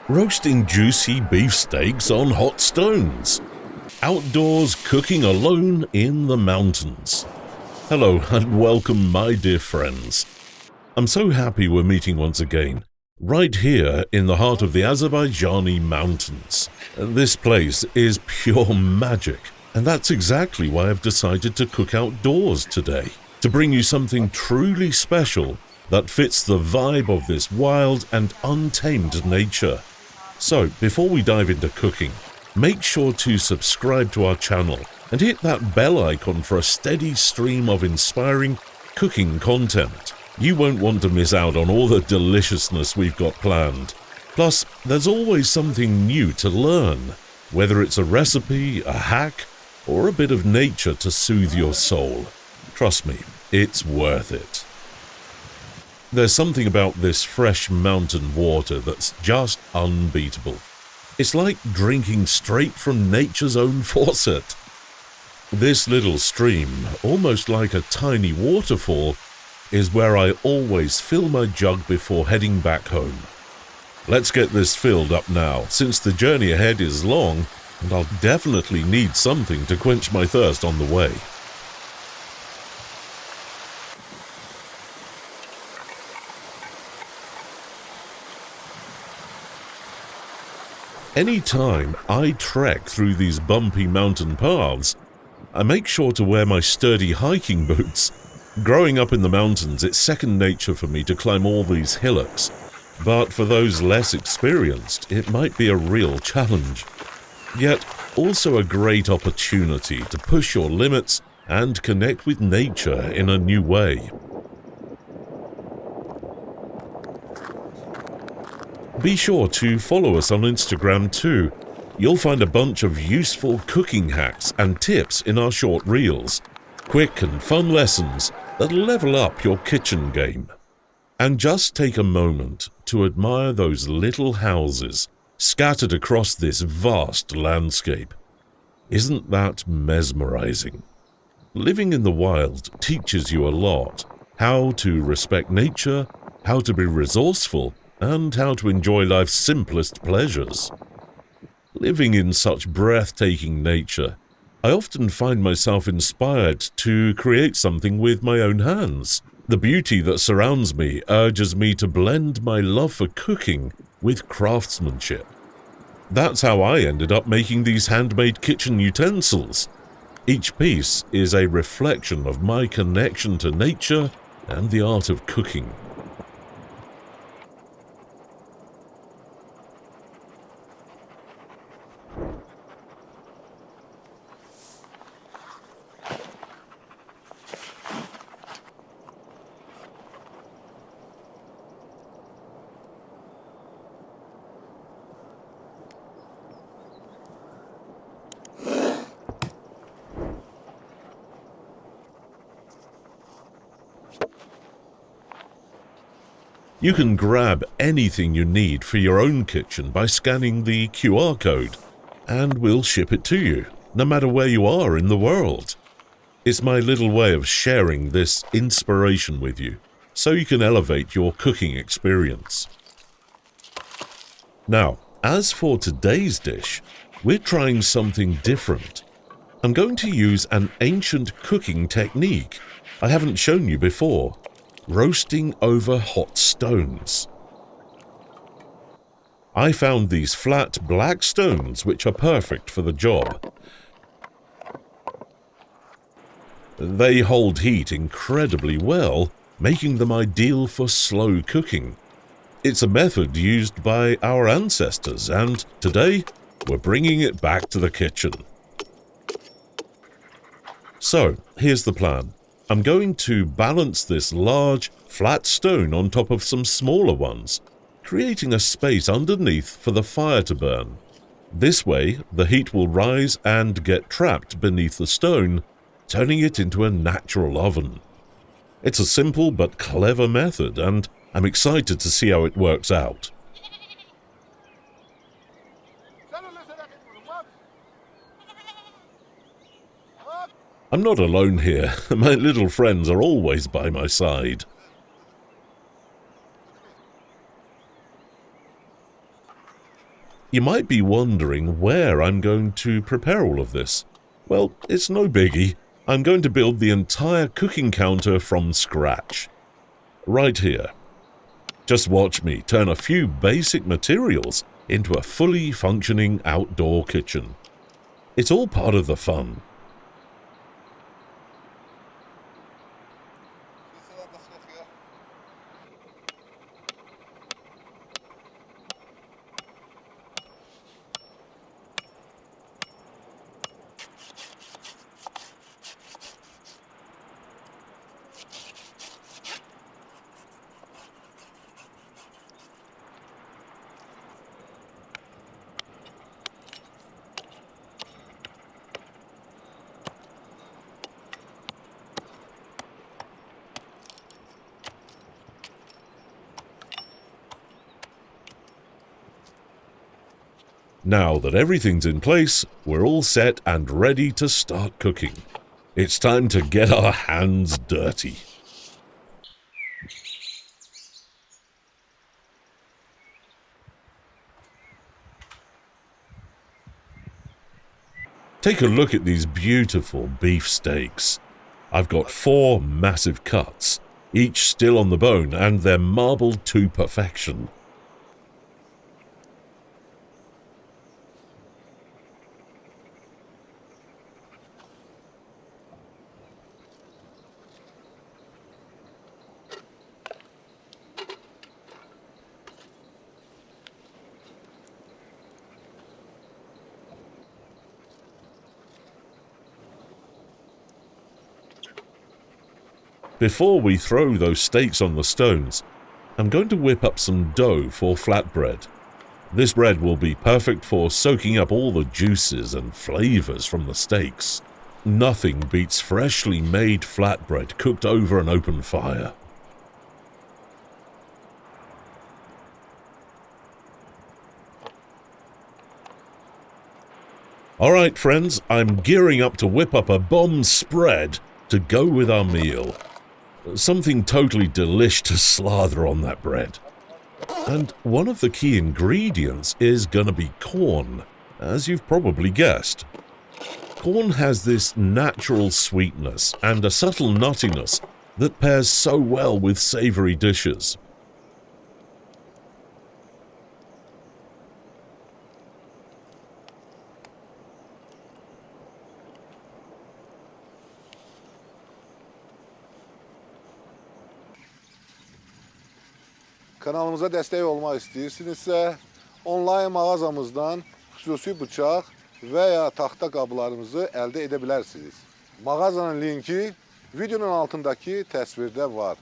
roasting juicy beefsteaks on hot stones, outdoors cooking alone in the mountains. Hello and welcome, my dear friends. I'm so happy we're meeting once again, right here in the heart of the Azerbaijani mountains. This place is pure magic, and that's exactly why I've decided to cook outdoors today, to bring you something truly special that fits the vibe of this wild and untamed nature. So, before we dive into cooking, make sure to subscribe to our channel and hit that bell icon for a steady stream of inspiring cooking content. You won't want to miss out on all the deliciousness we've got planned. Plus, there's always something new to learn, whether it's a recipe, a hack, or a bit of nature to soothe your soul. Trust me, it's worth it. There's something about this fresh mountain water that's just unbeatable. It's like drinking straight from nature's own faucet. This little stream, almost like a tiny waterfall, is where I always fill my jug before heading back home. Let's get this filled up now, since the journey ahead is long, and I'll definitely need something to quench my thirst on the way. Anytime I trek through these bumpy mountain paths, I make sure to wear my sturdy hiking boots. Growing up in the mountains, it's second nature for me to climb all these hillocks, but for those less experienced, it might be a real challenge. Yet, also a great opportunity to push your limits and connect with nature in a new way. Be sure to follow us on Instagram too. You'll find a bunch of useful cooking hacks and tips in our short reels. Quick and fun lessons that'll level up your kitchen game. And just take a moment to admire those little houses scattered across this vast landscape. Isn't that mesmerizing? Living in the wild teaches you a lot. How to respect nature, how to be resourceful, and how to enjoy life's simplest pleasures. Living in such breathtaking nature, I often find myself inspired to create something with my own hands. The beauty that surrounds me urges me to blend my love for cooking with craftsmanship. That's how I ended up making these handmade kitchen utensils. Each piece is a reflection of my connection to nature and the art of cooking. You can grab anything you need for your own kitchen by scanning the QR code, and we'll ship it to you, no matter where you are in the world. It's my little way of sharing this inspiration with you, so you can elevate your cooking experience. Now, as for today's dish, we're trying something different. I'm going to use an ancient cooking technique I haven't shown you before. Roasting over hot stones. I found these flat black stones which are perfect for the job. They hold heat incredibly well, making them ideal for slow cooking. It's a method used by our ancestors, and today we're bringing it back to the kitchen. So, here's the plan. I'm going to balance this large, flat stone on top of some smaller ones, creating a space underneath for the fire to burn. This way, the heat will rise and get trapped beneath the stone, turning it into a natural oven. It's a simple but clever method, and I'm excited to see how it works out. I'm not alone here. My little friends are always by my side. You might be wondering where I'm going to prepare all of this. Well, it's no biggie. I'm going to build the entire cooking counter from scratch. Right here. Just watch me turn a few basic materials into a fully functioning outdoor kitchen. It's all part of the fun. Now that everything's in place, we're all set and ready to start cooking. It's time to get our hands dirty. Take a look at these beautiful beef steaks. I've got 4 massive cuts, each still on the bone, and they're marbled to perfection. Before we throw those steaks on the stones, I'm going to whip up some dough for flatbread. This bread will be perfect for soaking up all the juices and flavors from the steaks. Nothing beats freshly made flatbread cooked over an open fire. Alright friends, I'm gearing up to whip up a bomb spread to go with our meal. Something totally delish to slather on that bread. And one of the key ingredients is gonna be corn, as you've probably guessed. Corn has this natural sweetness and a subtle nuttiness that pairs so well with savory dishes. Kanalımıza destek olmak istəyirsinizsə, onlayn mağazamızdan xüsusi bıçaq və ya taxta qablarımızı əldə edə bilərsiniz. Mağazanın linki videonun altındakı təsvirdə var.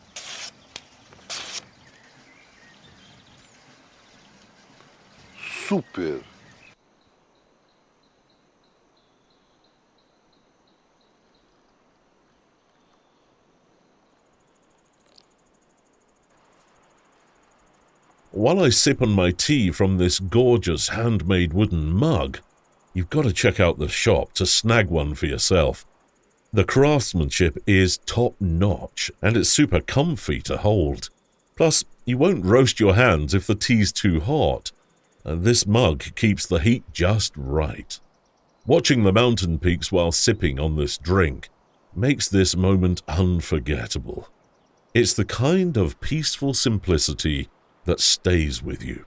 Super! While I sip on my tea from this gorgeous handmade wooden mug, you've got to check out the shop to snag one for yourself. The craftsmanship is top-notch and it's super comfy to hold. Plus, you won't roast your hands if the tea's too hot. This mug keeps the heat just right. Watching the mountain peaks while sipping on this drink makes this moment unforgettable. It's the kind of peaceful simplicity that stays with you.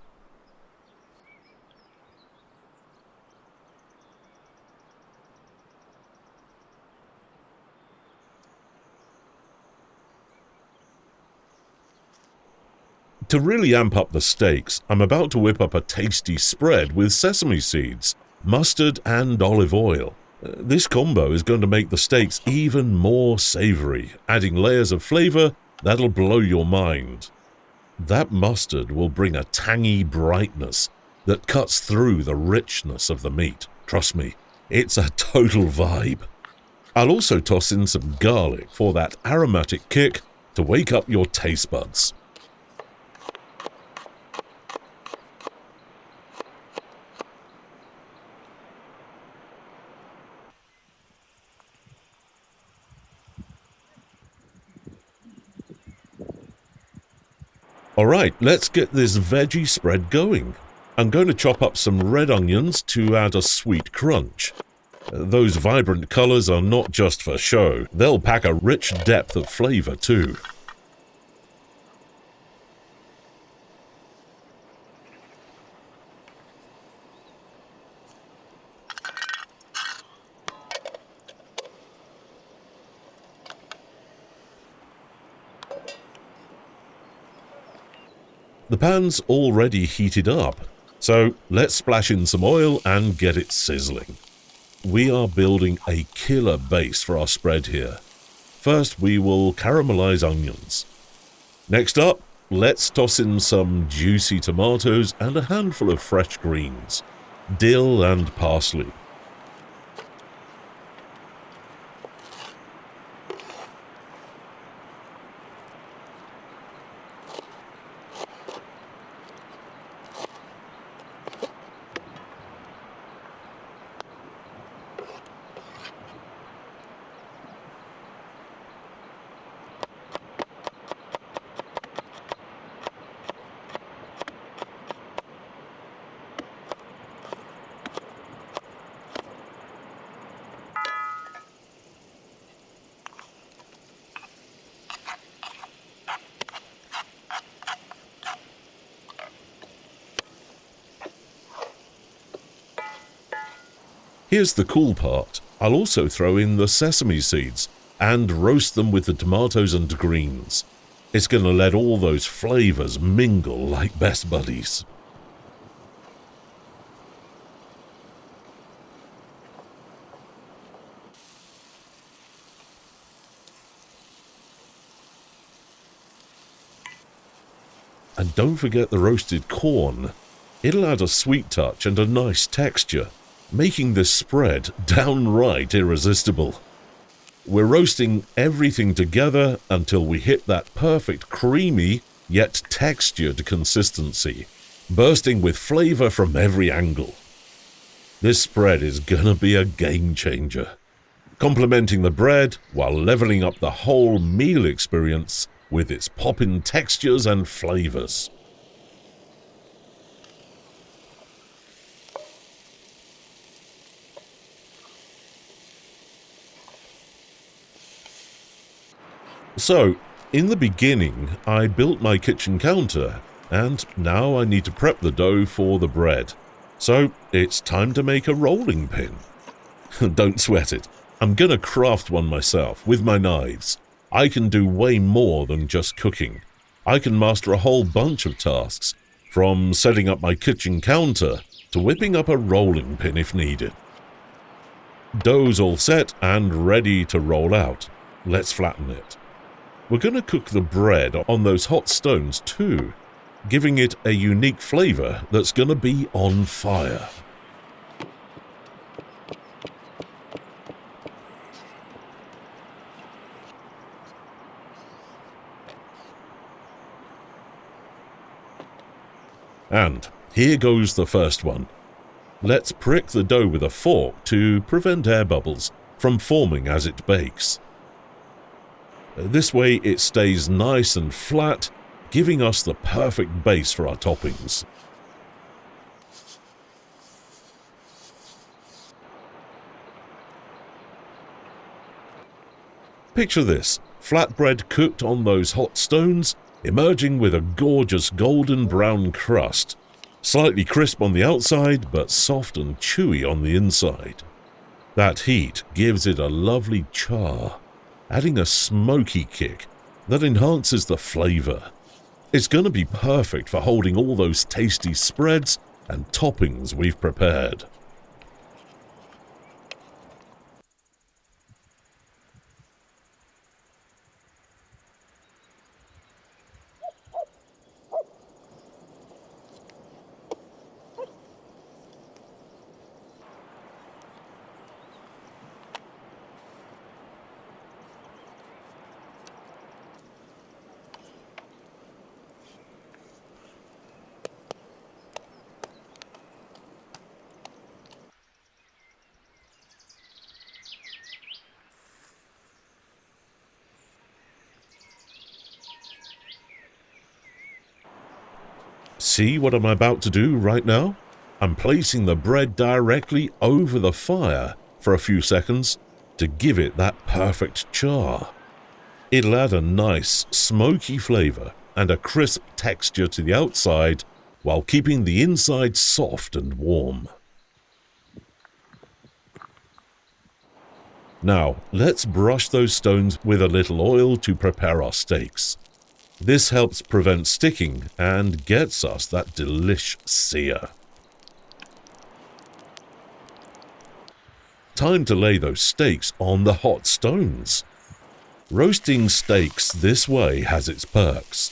To really amp up the steaks, I'm about to whip up a tasty spread with sesame seeds, mustard and olive oil. This combo is going to make the steaks even more savory, adding layers of flavor that'll blow your mind. That mustard will bring a tangy brightness that cuts through the richness of the meat. Trust me, it's a total vibe. I'll also toss in some garlic for that aromatic kick to wake up your taste buds. Alright, let's get this veggie spread going. I'm going to chop up some red onions to add a sweet crunch. Those vibrant colors are not just for show, they'll pack a rich depth of flavor too. The pan's already heated up, so let's splash in some oil and get it sizzling. We are building a killer base for our spread here. First, we will caramelize onions. Next up, let's toss in some juicy tomatoes and a handful of fresh greens, dill and parsley. Here's the cool part. I'll also throw in the sesame seeds and roast them with the tomatoes and greens. It's going to let all those flavors mingle like best buddies. And don't forget the roasted corn. It'll add a sweet touch and a nice texture, making this spread downright irresistible. We're roasting everything together until we hit that perfect creamy yet textured consistency, bursting with flavor from every angle. This spread is gonna be a game changer, complementing the bread while leveling up the whole meal experience with its poppin' textures and flavors. So, in the beginning, I built my kitchen counter, and now I need to prep the dough for the bread. So, it's time to make a rolling pin. Don't sweat it. I'm gonna craft one myself with my knives. I can do way more than just cooking. I can master a whole bunch of tasks, from setting up my kitchen counter to whipping up a rolling pin if needed. Dough's all set and ready to roll out. Let's flatten it. We're going to cook the bread on those hot stones too, giving it a unique flavor that's going to be on fire. And here goes the first one. Let's prick the dough with a fork to prevent air bubbles from forming as it bakes. This way it stays nice and flat, giving us the perfect base for our toppings. Picture this, flatbread cooked on those hot stones, emerging with a gorgeous golden brown crust, slightly crisp on the outside but soft and chewy on the inside. That heat gives it a lovely char, adding a smoky kick that enhances the flavor. It's going to be perfect for holding all those tasty spreads and toppings we've prepared. See what I'm about to do right now? I'm placing the bread directly over the fire for a few seconds to give it that perfect char. It'll add a nice, smoky flavor and a crisp texture to the outside while keeping the inside soft and warm. Now, let's brush those stones with a little oil to prepare our steaks. This helps prevent sticking and gets us that delish sear. Time to lay those steaks on the hot stones. Roasting steaks this way has its perks.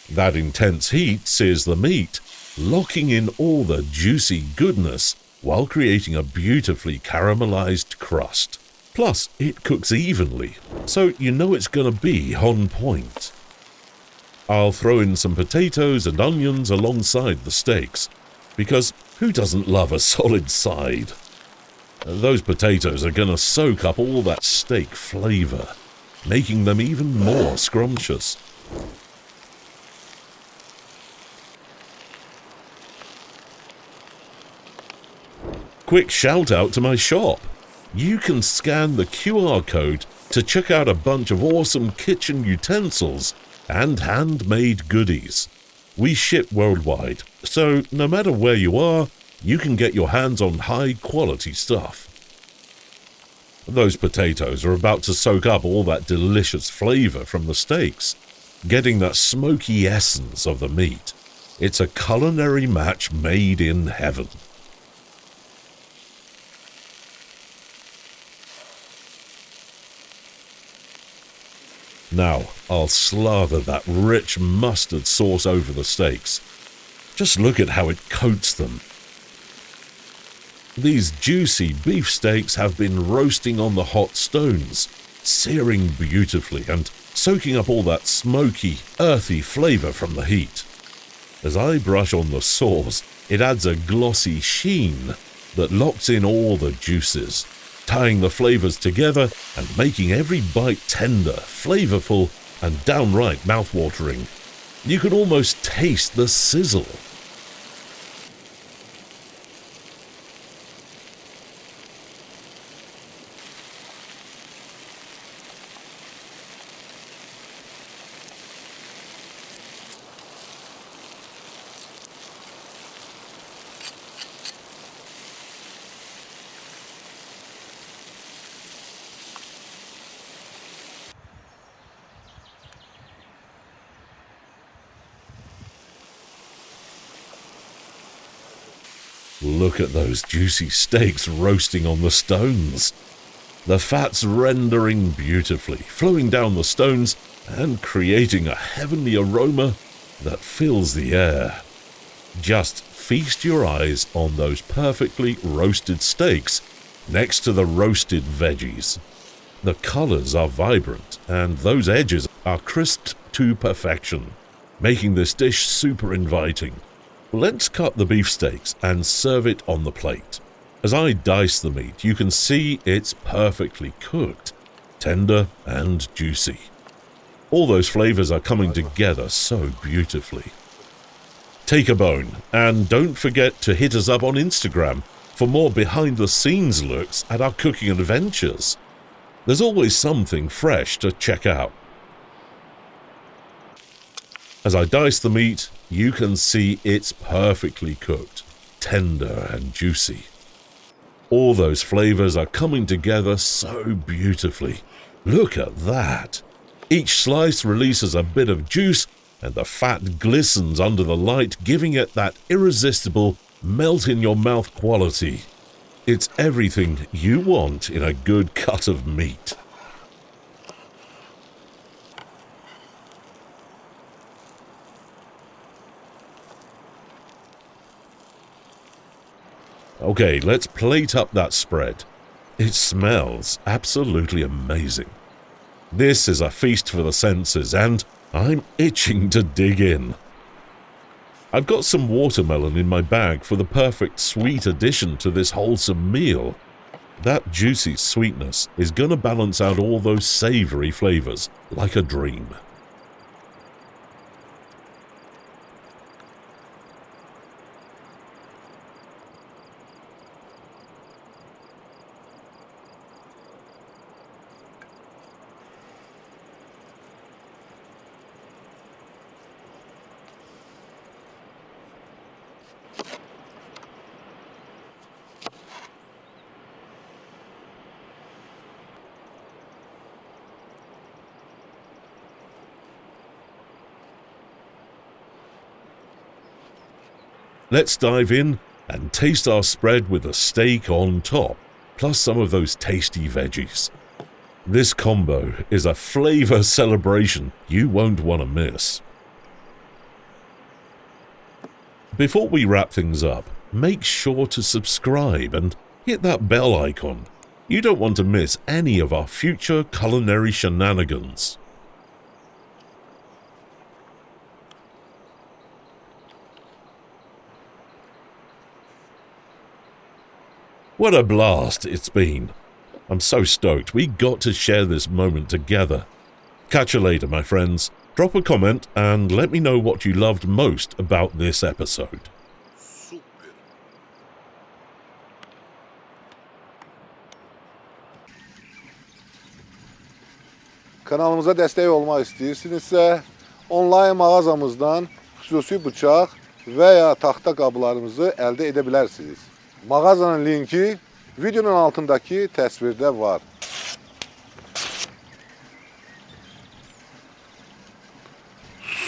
That intense heat sears the meat, locking in all the juicy goodness while creating a beautifully caramelized crust. Plus, it cooks evenly, so you know it's gonna be on point. I'll throw in some potatoes and onions alongside the steaks, because who doesn't love a solid side? Those potatoes are gonna soak up all that steak flavor, making them even more scrumptious. Quick shout out to my shop. You can scan the QR code to check out a bunch of awesome kitchen utensils and handmade goodies. We ship worldwide, so no matter where you are, you can get your hands on high-quality stuff. Those potatoes are about to soak up all that delicious flavor from the steaks, getting that smoky essence of the meat. It's a culinary match made in heaven. Now, I'll slather that rich mustard sauce over the steaks. Just look at how it coats them. These juicy beef steaks have been roasting on the hot stones, searing beautifully and soaking up all that smoky, earthy flavor from the heat. As I brush on the sauce, it adds a glossy sheen that locks in all the juices, tying the flavors together and making every bite tender, flavorful, and downright mouth-watering. You can almost taste the sizzle. Look at those juicy steaks roasting on the stones. The fat's rendering beautifully, flowing down the stones and creating a heavenly aroma that fills the air. Just feast your eyes on those perfectly roasted steaks next to the roasted veggies. The colors are vibrant and those edges are crisped to perfection, making this dish super inviting. Let's cut the beef steaks and serve it on the plate. As I dice the meat, you can see it's perfectly cooked, tender and juicy. All those flavors are coming together so beautifully. Take a bone, and don't forget to hit us up on Instagram for more behind-the-scenes looks at our cooking adventures. There's always something fresh to check out. As I dice the meat, you can see it's perfectly cooked, tender and juicy. All those flavors are coming together so beautifully. Look at that! Each slice releases a bit of juice and the fat glistens under the light, giving it that irresistible melt-in-your-mouth quality. It's everything you want in a good cut of meat. Okay, let's plate up that spread. It smells absolutely amazing. This is a feast for the senses, and I'm itching to dig in. I've got some watermelon in my bag for the perfect sweet addition to this wholesome meal. That juicy sweetness is going to balance out all those savory flavors like a dream. Let's dive in and taste our spread with a steak on top, plus some of those tasty veggies. This combo is a flavor celebration you won't want to miss. Before we wrap things up, make sure to subscribe and hit that bell icon. You don't want to miss any of our future culinary shenanigans. What a blast it's been. I'm so stoked we got to share this moment together. Catch you later, my friends. Drop a comment and let me know what you loved most about this episode. Super. Kanalımıza dəstək olmaq istəyirsinizsə, onlayn mağazamızdan xüsusi bıçaq və ya taxta qablarımızı əldə edə bilərsiniz. Mağazanın linki videonun altındakı təsvirdə var.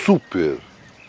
Super.